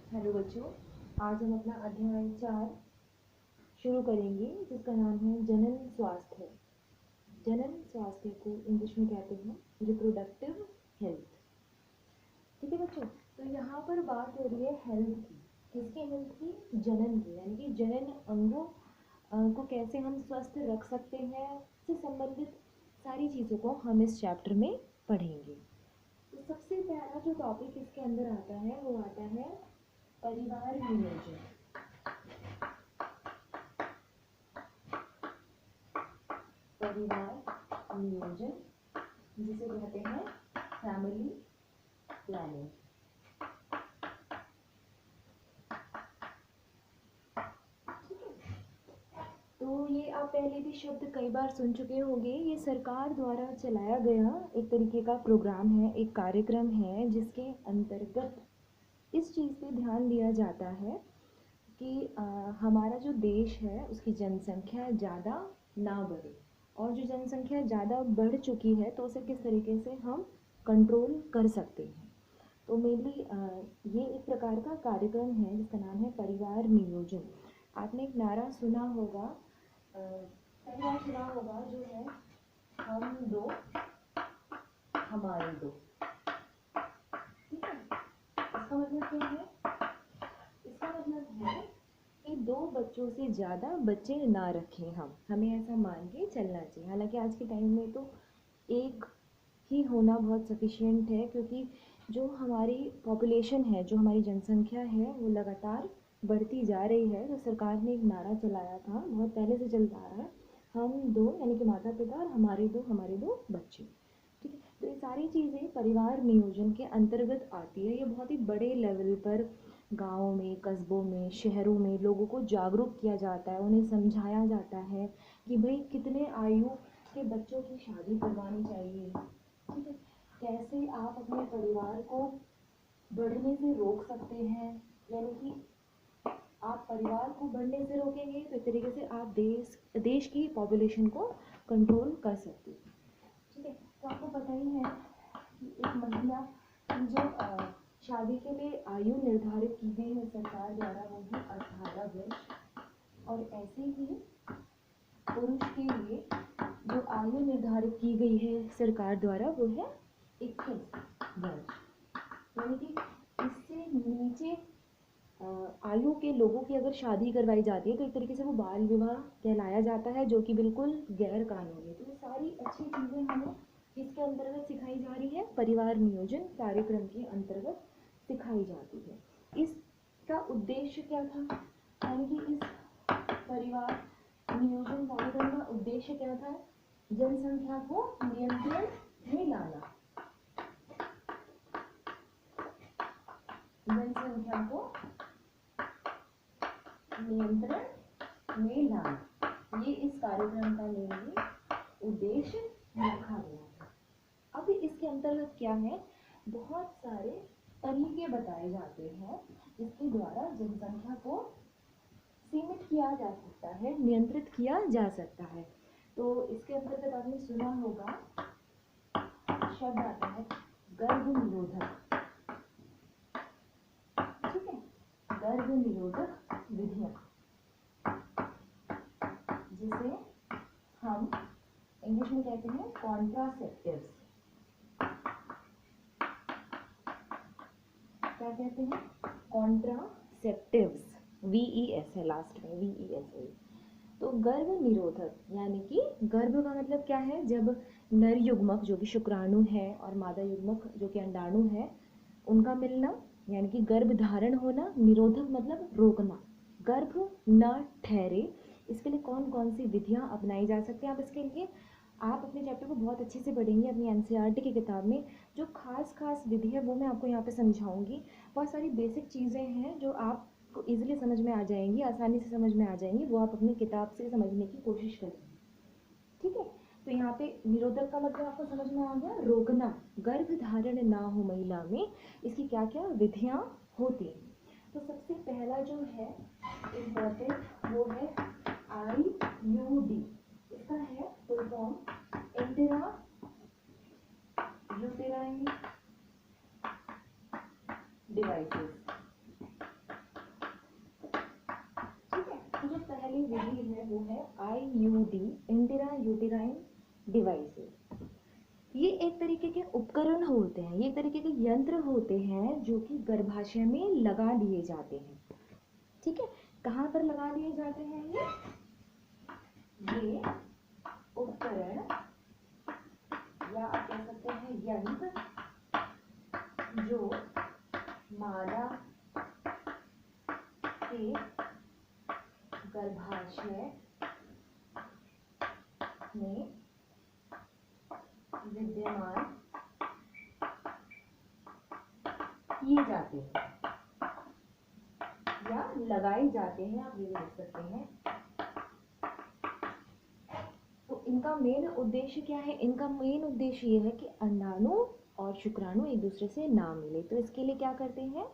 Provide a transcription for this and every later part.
Hello बच्चों, आज हम अपना अध्याय 4 शुरू करेंगे जिसका नाम है जनन स्वास्थ्य। जनन स्वास्थ्य को इंग्लिश में कहते हैं रिप्रोडक्टिव हेल्थ। ठीक है बच्चों, तो यहाँ पर बात हो रही है हेल्थ की। किसकी हेल्थ की? जनन की, यानी कि जनन अंगों को कैसे हम स्वस्थ रख सकते हैं से संबंधित सारी चीज़ों को हम इस चैप्टर में पढ़ेंगे। तो सबसे पहला जो टॉपिक इसके अंदर आता है वो आता है परिवार नियोजन। परिवार नियोजन जिसे कहते हैं फैमिली प्लानिंग। तो ये आप पहले भी शब्द कई बार सुन चुके होंगे। ये सरकार द्वारा चलाया गया एक तरीके का प्रोग्राम है, एक कार्यक्रम है जिसके अंतर्गत इस चीज़ पे ध्यान दिया जाता है कि हमारा जो देश है उसकी जनसंख्या ज़्यादा ना बढ़े, और जो जनसंख्या ज़्यादा बढ़ चुकी है तो उसे किस तरीके से हम कंट्रोल कर सकते हैं। तो मेनली ये एक प्रकार का कार्यक्रम है जिसका नाम है परिवार नियोजन। आपने एक नारा सुना होगा, कई बार सुना होगा, जो है हम दो हमारे दो। ठीक है, इसका मतलब क्या है? इसका मतलब है कि दो बच्चों से ज़्यादा बच्चे ना रखें हमें ऐसा मान के चलना चाहिए। हालांकि आज के टाइम में तो एक ही होना बहुत सफिशिएंट है, क्योंकि जो हमारी पॉपुलेशन है, जो हमारी जनसंख्या है वो लगातार बढ़ती जा रही है। तो सरकार ने एक नारा चलाया था, बहुत पहले से चलता आ रहा है, हम दो यानी कि माता पिता और हमारे दो बच्चे। ठीक है, तो ये सारी चीज़ें परिवार नियोजन के अंतर्गत आती है। ये बहुत ही बड़े लेवल पर गाँव में, कस्बों में, शहरों में लोगों को जागरूक किया जाता है, उन्हें समझाया जाता है कि भाई कितने आयु के बच्चों की शादी करवानी चाहिए। ठीक है, कैसे आप अपने परिवार को बढ़ने से रोक सकते हैं, यानी कि आप परिवार को बढ़ने से रोकेंगे तो एक तरीके से आप देश की पॉपुलेशन को कंट्रोल कर सकते हैं। ठीक है, तो आपको पता ही है कि एक महिला की जो शादी के लिए आयु निर्धारित की गई है सरकार द्वारा वो है 18 वर्ष, और ऐसे ही पुरुष के लिए जो आयु निर्धारित की गई है सरकार द्वारा वो है 21 वर्ष। यानी कि इससे नीचे आयु के लोगों की अगर शादी करवाई जाती है तो एक तरीके से वो बाल विवाह कहलाया जाता है, जो कि बिल्कुल गैर कानूनी है। तो ये सारी अच्छी चीज़ें हमें इसके अंतर्गत सिखाई जा रही है, परिवार नियोजन कार्यक्रम के अंतर्गत सिखाई जाती है। इसका उद्देश्य क्या था? यानी कि इस परिवार नियोजन कार्यक्रम का उद्देश्य क्या था? जनसंख्या को नियंत्रण में लाना। जनसंख्या को नियंत्रण में लाना, ये इस कार्यक्रम का मेनली उद्देश्य रखा गया है। अब इसके अंतर्गत क्या है, बहुत सारे तरीके बताए जाते हैं जिसके द्वारा जनसंख्या को सीमित किया जा सकता है, नियंत्रित किया जा सकता है। तो इसके अंतर्गत आपने सुना होगा शब्द आता है गर्भ निरोधक। ठीक है, गर्भ निरोधक विधियां, जिसे हम इंग्लिश में कहते हैं कॉन्ट्रासेप्टिव्स। क्या कहते हैं? कॉन्ट्रासेप्टिव्स, VES है लास्ट में, VES है। तो गर्भ निरोधक यानी कि गर्भ का मतलब क्या है? जब नर युग्मक जो कि शुक्राणु है और मादा युग्मक जो कि अंडाणु है उनका मिलना, यानी कि गर्भ धारण होना। निरोधक मतलब रोकना, गर्भ न ठहरे। इसके लिए कौन कौन सी विधियां अपनाई जा सकती हैं? आप इसके लिए आप अपने चैप्टर को बहुत अच्छे से पढ़ेंगे अपनी NCERT की किताब में। जो खास विधि है वो मैं आपको यहाँ पे समझाऊंगी। बहुत सारी बेसिक चीज़ें हैं जो आपको इजीली समझ में आ जाएंगी, आसानी से समझ में आ जाएंगी, वो आप अपनी किताब से समझने की कोशिश करें। ठीक है, तो यहाँ पे निरोधक का मतलब आपको समझ में आ गया, रोकना, गर्भ धारण ना हो महिला में, इसकी क्या क्या विधियाँ होती हैं। तो सबसे पहला जो है इम्पोर्टेंट वो है IUD। इसका है full form intra uterine devices. पहली विधि है वो है IUD, इंट्रा यूटेराइन डिवाइसेस। ये एक तरीके के उपकरण होते हैं, ये एक तरीके के यंत्र होते हैं जो कि गर्भाशय में लगा दिए जाते हैं। ठीक है, कहाँ पर लगा दिए जाते हैं ये उपकरण या आप कह सकते हैं यंत्र, जो मादा के गर्भाशय में विद्यमान किए जाते हैं या लगाए जाते हैं, आप ये भी लिख सकते हैं। तो इनका मेन उद्देश्य क्या है? इनका मेन उद्देश्य ये है कि अंडाणु और शुक्राणु एक दूसरे से ना मिले। तो इसके लिए क्या करते हैं,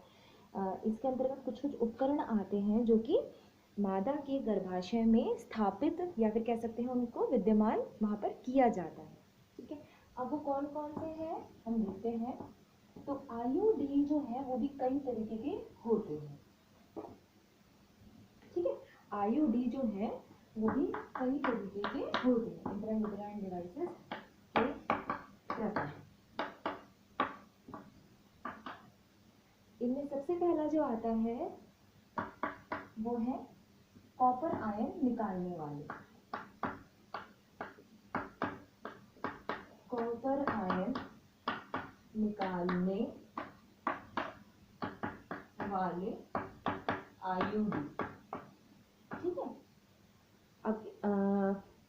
इसके अंतर्गत कुछ कुछ उपकरण आते हैं जो कि मादा के गर्भाशय में स्थापित या फिर कह सकते हैं उनको विद्यमान वहाँ पर किया जाता है। ठीक है, अब वो कौन कौन से हैं हम देखते हैं। तो IUD जो है वो भी कई तरीके के होते हैं। ठीक है, IUD जो है वो भी कई तरीके के होते हैं, इंट्रायूटेराइन डिवाइसेस के प्रकार। इनमें सबसे पहला जो आता है वो है कॉपर आयन निकालने वाले। कॉपर आयन निकालने वाले IUD। ठीक है, अब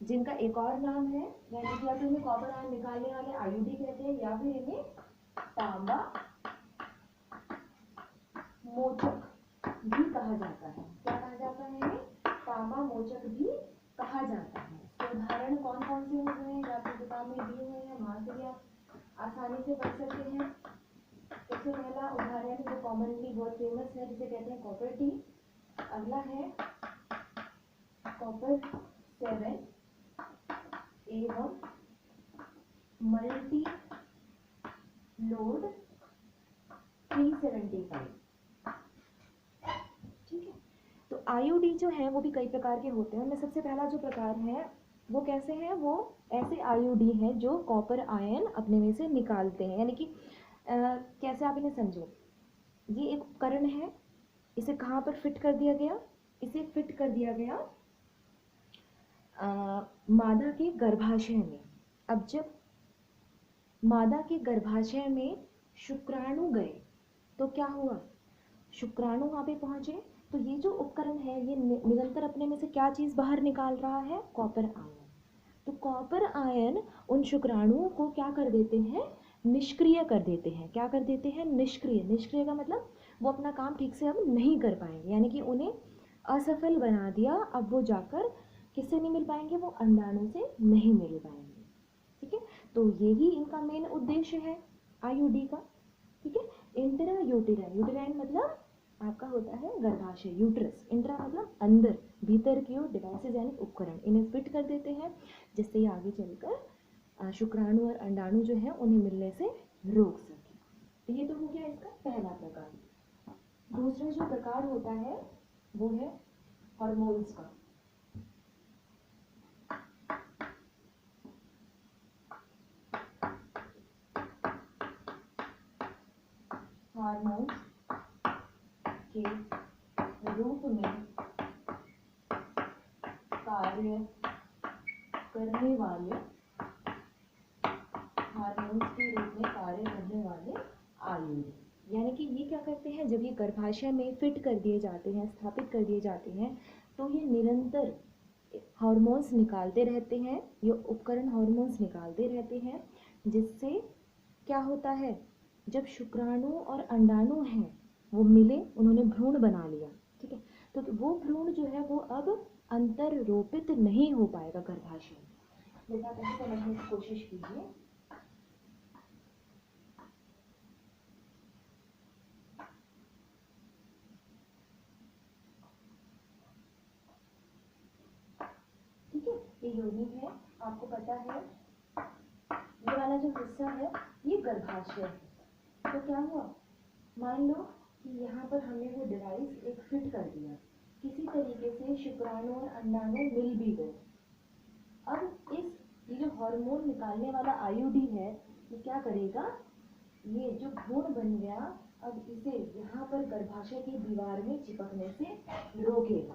जिनका एक और नाम है, यानी कि या तो इन्हें कॉपर आयन निकालने वाले IUD कहते हैं या फिर इन्हें तांबा मोचक भी कहा जाता है। क्या कहा जाता है इन्हें? तांबा मोचक भी कहा जाता है। तो उदाहरण कौन कौन से हो गए हैं, या फिर किताब में दिए हुए हैं, वहां से भी आप आसानी से पढ़ सकते हैं। सबसे पहला उदाहरण जो कॉमनली बहुत फेमस है जिसे कहते हैं कॉपर टी। अगला है कॉपर 7 एवं मल्टी लोड 375। ठीक है, तो IUD जो है वो भी कई प्रकार के होते हैं। उनमें सबसे पहला जो प्रकार है वो कैसे है, वो ऐसे IUD है जो कॉपर आयन अपने में से निकालते हैं। यानी कि कैसे आप इन्हें समझो, ये एक उपकरण है, इसे कहाँ पर फिट कर दिया गया, इसे फिट कर दिया गया मादा के गर्भाशय में। अब जब मादा के गर्भाशय में शुक्राणु गए तो क्या हुआ, शुक्राणु वहाँ पे पहुंचे, तो ये जो उपकरण है ये निरंतर अपने में से क्या चीज़ बाहर निकाल रहा है, कॉपर आयन। तो कॉपर आयन उन शुक्राणुओं को क्या कर देते हैं, निष्क्रिय कर देते हैं। क्या कर देते हैं, निष्क्रिय। निष्क्रिय का मतलब वो अपना काम ठीक से अब नहीं कर पाएंगे, यानी कि उन्हें असफल बना दिया। अब वो जाकर किससे नहीं मिल पाएंगे, वो अंडाणु से नहीं मिल पाएंगे। ठीक है, तो यही इनका मेन उद्देश्य है IUD का। ठीक है, इंट्रा यूटेराइन, यूटेराइन मतलब आपका होता है गर्भाशय, यूट्रस। इंट्रा मतलब अंदर, भीतर की ओर, डिवाइसेस यानी उपकरण, इन्हें फिट कर देते हैं जिससे ये आगे चलकर शुक्राणु और अंडाणु जो है उन्हें मिलने से रोक सके। तो ये तो हो गया इसका पहला प्रकार। दूसरा जो प्रकार होता है वो है हार्मोन्स का। हार्मोन्स के रूप में कार्य करने वाले, हार्मोन्स के रूप में कार्य करने वाले IUD। यानी कि ये क्या करते हैं, जब ये गर्भाशय में फिट कर दिए जाते हैं, स्थापित कर दिए जाते हैं, तो ये निरंतर हार्मोन्स निकालते रहते हैं। ये उपकरण हार्मोन्स निकालते रहते हैं, जिससे क्या होता है, जब शुक्राणु और अंडाणु हैं वो मिले, उन्होंने भ्रूण बना लिया। ठीक है, तो वो भ्रूण जो है वो अब अंतररोपित नहीं हो पाएगा गर्भाशय में। बेटा कैसे समझने की कोशिश कीजिए। ठीक है, ये योनि है, आपको पता है ये वाला जो हिस्सा है ये गर्भाशय है। तो क्या हुआ, मान लो कि यहाँ पर हमने वो डिवाइस एक फिट कर दिया किसी तरीके से शुक्राणु और अंडाणु मिल भी गए। अब ये जो हार्मोन निकालने वाला आईयूडी है, ये क्या करेगा, ये जो भ्रूण बन गया, अब इसे यहाँ पर गर्भाशय की दीवार में चिपकने से रोकेगा।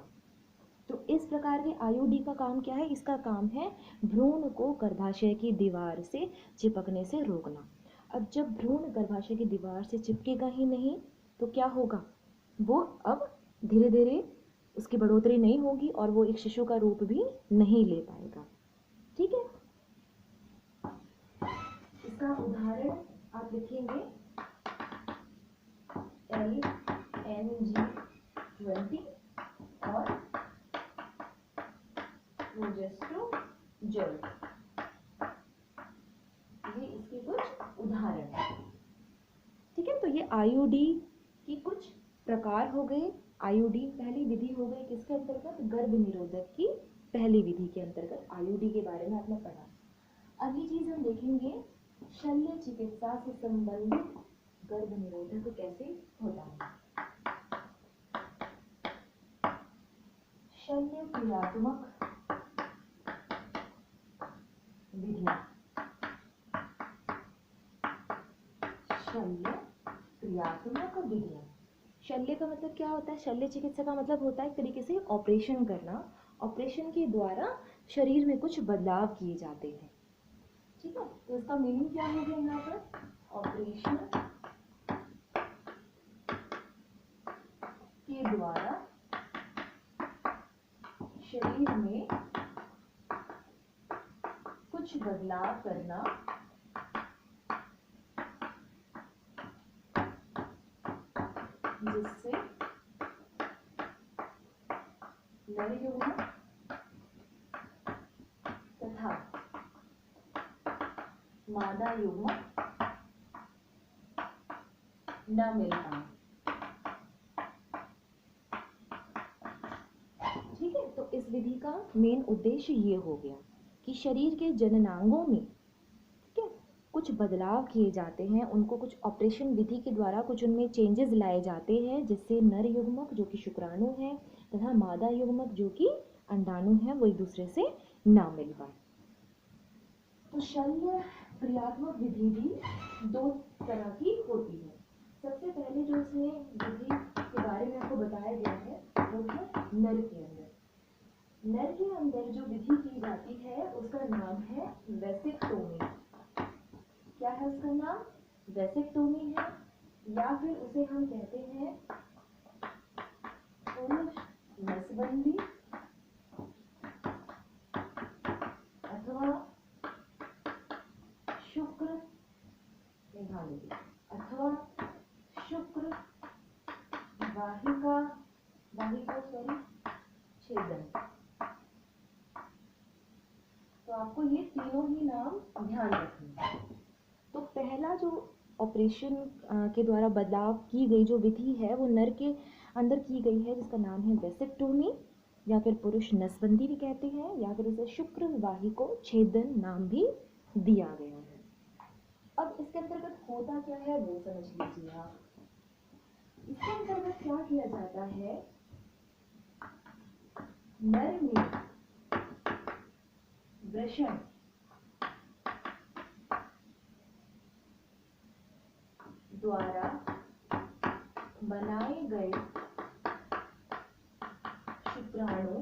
तो इस प्रकार के आईयूडी का काम क्या है, इसका काम है भ्रूण को गर्भाशय की दीवार से चिपकने से रोकना। अब जब भ्रूण गर्भाशय की दीवार से चिपकेगा ही नहीं तो क्या होगा, वो अब धीरे धीरे उसकी बढ़ोतरी नहीं होगी और वो एक शिशु का रूप भी नहीं ले पाएगा। ठीक है, इसका उदाहरण आप लिखेंगे LNG20 और प्रोजेस्टेरोन। ये इसके कुछ उदाहरण हैं। ठीक है, तो ये आईयूडी की कुछ प्रकार हो गए। आईयूडी पहली विधि हो गई किसके अंतर्गत, गर्भ निरोधक की पहली विधि के अंतर्गत आईयूडी के बारे में आपने पढ़ा। अगली चीज हम देखेंगे शल्य चिकित्सा से संबंधित गर्भ निरोधक कैसे होता है। शल्य क्रियात्मक विधियां, शल्य क्रियात्मक विधियां। शल्य का मतलब क्या होता है, शल्य चिकित्सा का मतलब होता है एक तरीके से ऑपरेशन करना। ऑपरेशन के द्वारा शरीर में कुछ बदलाव किए जाते हैं। ठीक है, तो इसका मीनिंग क्या हो गया यहाँ पर, ऑपरेशन के द्वारा शरीर में कुछ बदलाव करना, जिससे नर युग्म तथा मादा युग्म न मिल पाए। ठीक है, तो इस विधि का मेन उद्देश्य ये हो गया कि शरीर के जननांगों में, ठीक है, कुछ बदलाव किए जाते हैं, उनको कुछ ऑपरेशन विधि के द्वारा कुछ उनमें चेंजेस लाए जाते हैं, जिससे नर युग्मक जो कि शुक्राणु है तथा मादा युग्मक जो कि अंडाणु है वो एक दूसरे से ना मिल पाए। तो शल्य क्रियात्मक विधि भी दो तरह की होती है। सबसे पहले जो इसमें विधि के बारे में आपको बताया गया है वो है नर के अंदर। नर के अंदर जो विधि की जाती है उसका नाम है वेसेक्टोमी। क्या है उसका नाम, वेसेक्टोमी है, या फिर उसे हम कहते हैं पुरुष नसबंदी अथवा शुक्र अथवा शुक्र वाहिका छेदन। तो आपको ये तीनों ही नाम ध्यान रखना। तो पहला जो ऑपरेशन के द्वारा बदलाव की गई जो विधि है वो नर के अंदर की गई है, जिसका नाम है वेसेक्टोमी, या फिर पुरुष नसबंदी भी कहते हैं, या फिर उसे शुक्र वाहिको छेदन नाम भी दिया गया है। अब इसके अंतर्गत होता क्या है वो समझ लीजिए आप। इसके अंतर्गत क्या किया जाता है, नर में वृषण द्वारा बनाए गए शुक्राणु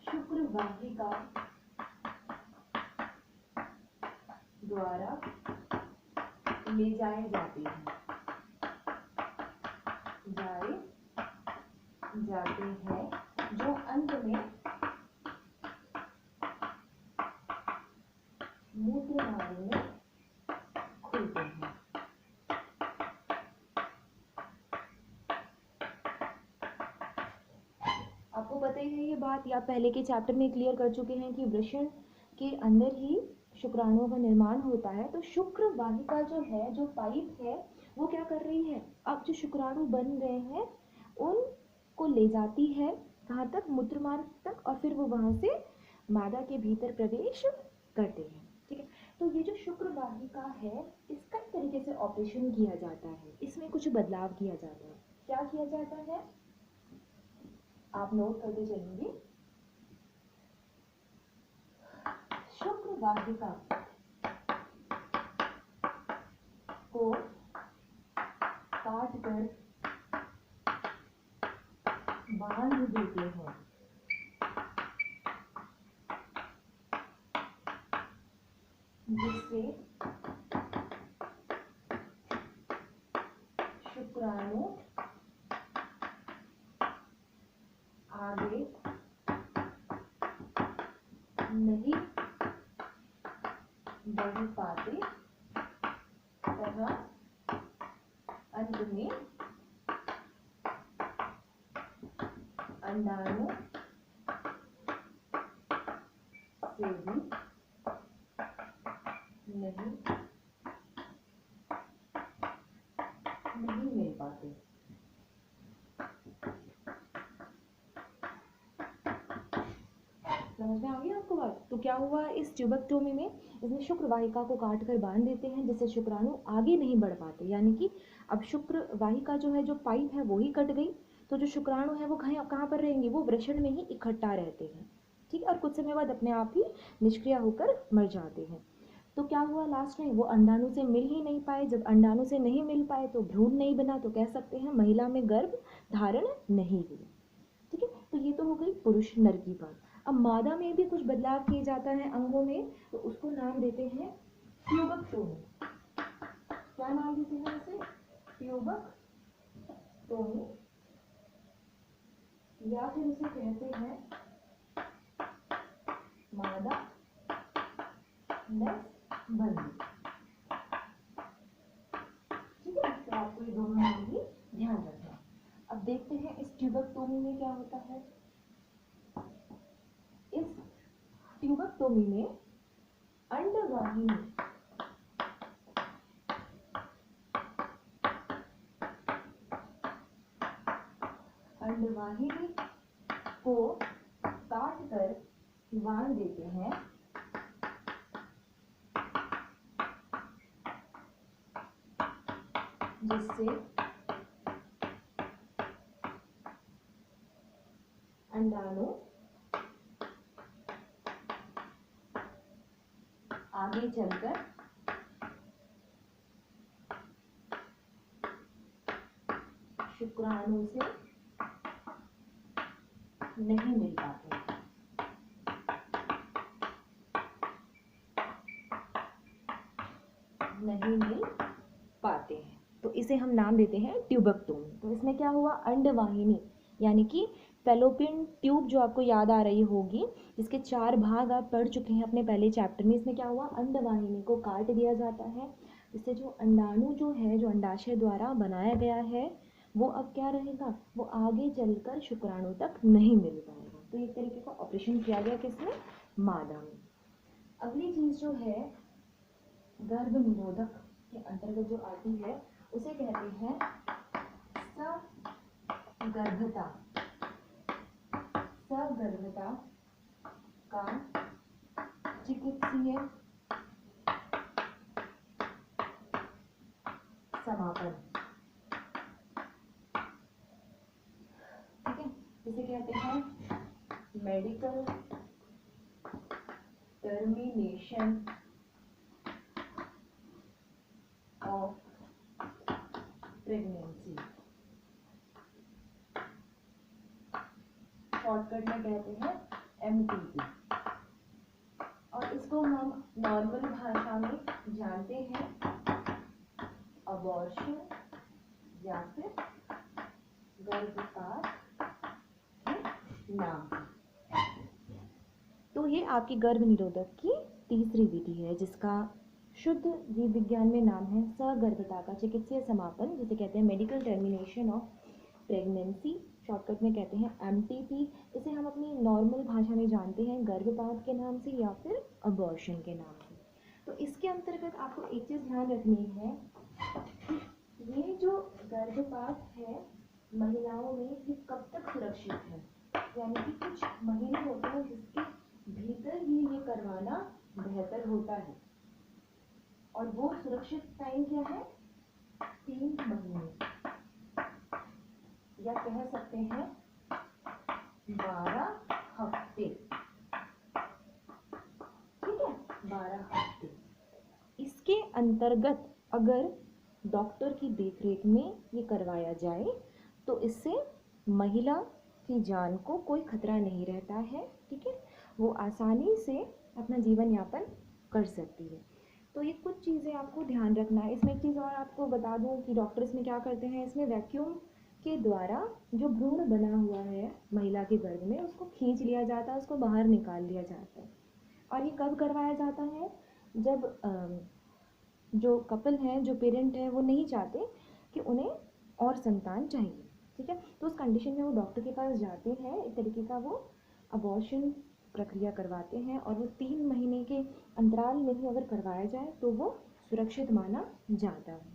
शुक्र वाहिका द्वारा ले जाए जाते हैं जो अंत में मूत्रनाली में खुलते हैं। आपको पता ही है ये बात, या पहले के चैप्टर में क्लियर कर चुके हैं कि वृषण के अंदर ही शुक्राणुओं का निर्माण होता है। तो शुक्र वाहिका जो है, जो पाइप है, वो क्या कर रही है, अब जो शुक्राणु बन गए हैं उनको ले जाती है कहाँ तक, मूत्रमार्ग तक, और फिर वो वहां से मादा के भीतर प्रवेश करते हैं। ठीक है, तो ये जो शुक्र वाहिका है इसका एक तरीके से ऑपरेशन किया जाता है, इसमें कुछ बदलाव किया जाता है। क्या किया जाता है, आप नोट करते चलेंगे। शुक्र वाहिका को काट कर बांध देते हैं, जिससे शुक्राणु आगे नहीं बढ़ पाते तथा अंत में अंडाणु से भी नहीं मिल पाते। समझ में आ गई आपको बात। तो क्या हुआ, इस ट्यूबेक्टोमी में इसमें शुक्र वाहिका को काट कर बांध देते हैं, जिससे शुक्राणु आगे नहीं बढ़ पाते। यानी कि अब शुक्र वाहिका जो है, जो पाइप है वो ही कट गई, तो जो शुक्राणु है वो कहाँ पर रहेंगे, वो वृषण में ही इकट्ठा रहते हैं। ठीक है, और कुछ समय बाद अपने आप ही निष्क्रिय होकर मर जाते हैं। तो क्या हुआ, लास्ट में वो अंडाणु से मिल ही नहीं पाए। जब अंडाणु से नहीं मिल पाए तो भ्रूण नहीं बना, तो कह सकते हैं महिला में गर्भ धारण नहीं हुआ। ठीक है, तो ये तो हो गई पुरुष नर की बात। अब मादा में भी कुछ बदलाव किए जाता है अंगों में, तो उसको नाम देते हैं ट्यूबेक्टोमी। क्या नाम देते हैं उसे, ट्यूबेक्टोमी, या फिर उसे कहते हैं मादा नसबंदी। ठीक है, तो आपको ये दोनों नाम भी ध्यान रखना। अब देखते हैं इस ट्यूबेक्टोमी में क्या होता है। इस ट्यूबेक्टोमी में अंडवाहिनी को काट कर बांध देते हैं, जिससे अंडाणु आगे चलकर शुक्राणु से नहीं मिल पाते। नहीं मिल पाते हैं, तो इसे हम नाम देते हैं ट्यूबेक्टोमी। तो इसमें क्या हुआ, अंडवाहिनी यानी कि फैलोपियन ट्यूब जो आपको याद आ रही होगी, जिसके 4 भाग आप पढ़ चुके हैं अपने पहले चैप्टर में। इसमें क्या हुआ, अंडवाहिनी को काट दिया जाता है, जिससे जो अंडाणु जो है, जो अंडाशय द्वारा बनाया गया है, वो अब क्या रहेगा, वो आगे चलकर शुक्राणु तक नहीं मिल पाएगा। तो एक तरीके का ऑपरेशन किया गया किसमें, मादा में। अगली चीज जो है गर्भ निरोधक के अंतर्गत जो आती है, उसे कहते हैं सगर्भता। सगर्भता का चिकित्सीय समापन। ठीक है, इसे कहते हैं medical termination of pregnancy. Shortcut में कहते हैं MTP, और इसको हम नॉर्मल भाषा में जानते हैं अबॉर्शन या फिर गर्भपात के नाम से। तो ये आपकी गर्भ निरोधक की तीसरी विधि है, जिसका शुद्ध जीव विज्ञान में नाम है सगर्भता का चिकित्सीय समापन, जिसे कहते हैं medical termination of pregnancy. Shortcut में कहते हैं MTP। इसे हम अपनी नॉर्मल भाषा में जानते हैं गर्भपात के नाम से या फिर अबॉर्शन के नाम से। तो इसके अंतर्गत आपको एक चीज़ ध्यान रखनी है, ये जो गर्भपात है महिलाओं में, ये कब तक सुरक्षित है, यानी कि कुछ महीने होते हैं जिसके भीतर ही ये करवाना बेहतर होता है, और वो सुरक्षित टाइम क्या है, 3 महीने। कह सकते हैं 12 हफ्ते। ठीक है, 12 हफ्ते। इसके अंतर्गत अगर डॉक्टर की देखरेख में ये करवाया जाए तो इससे महिला की जान को कोई खतरा नहीं रहता है। ठीक है, वो आसानी से अपना जीवन यापन कर सकती है। तो ये कुछ चीज़ें आपको ध्यान रखना है। इसमें एक चीज़ और आपको बता दूं कि डॉक्टर इसमें क्या करते हैं, इसमें वैक्यूम के द्वारा जो भ्रूण बना हुआ है महिला के गर्भ में उसको खींच लिया जाता है, उसको बाहर निकाल लिया जाता है। और ये कब करवाया जाता है, जब जो कपल हैं, जो पेरेंट हैं, वो नहीं चाहते कि उन्हें और संतान चाहिए। ठीक है, तो उस कंडीशन में वो डॉक्टर के पास जाते हैं, एक तरीके का वो अबॉर्शन प्रक्रिया करवाते हैं। और वो 3 महीने के अंतराल में ही अगर करवाया जाए तो वो सुरक्षित माना जाता है।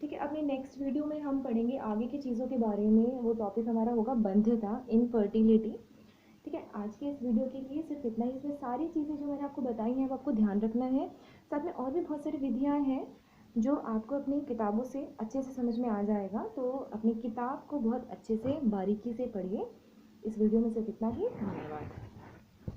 ठीक है, अपने नेक्स्ट वीडियो में हम पढ़ेंगे आगे की चीज़ों के बारे में। वो टॉपिक हमारा होगा बंध्यता, इनफर्टिलिटी। ठीक है, आज के इस वीडियो के लिए सिर्फ इतना ही। इसमें सारी चीज़ें जो मैंने आपको बताई हैं वो आपको ध्यान रखना है। साथ में और भी बहुत सारी विधियाँ हैं जो आपको अपनी किताबों से अच्छे से समझ में आ जाएगा। तो अपनी किताब को बहुत अच्छे से बारीकी से पढ़िए। इस वीडियो में सिर्फ इतना ही। धन्यवाद।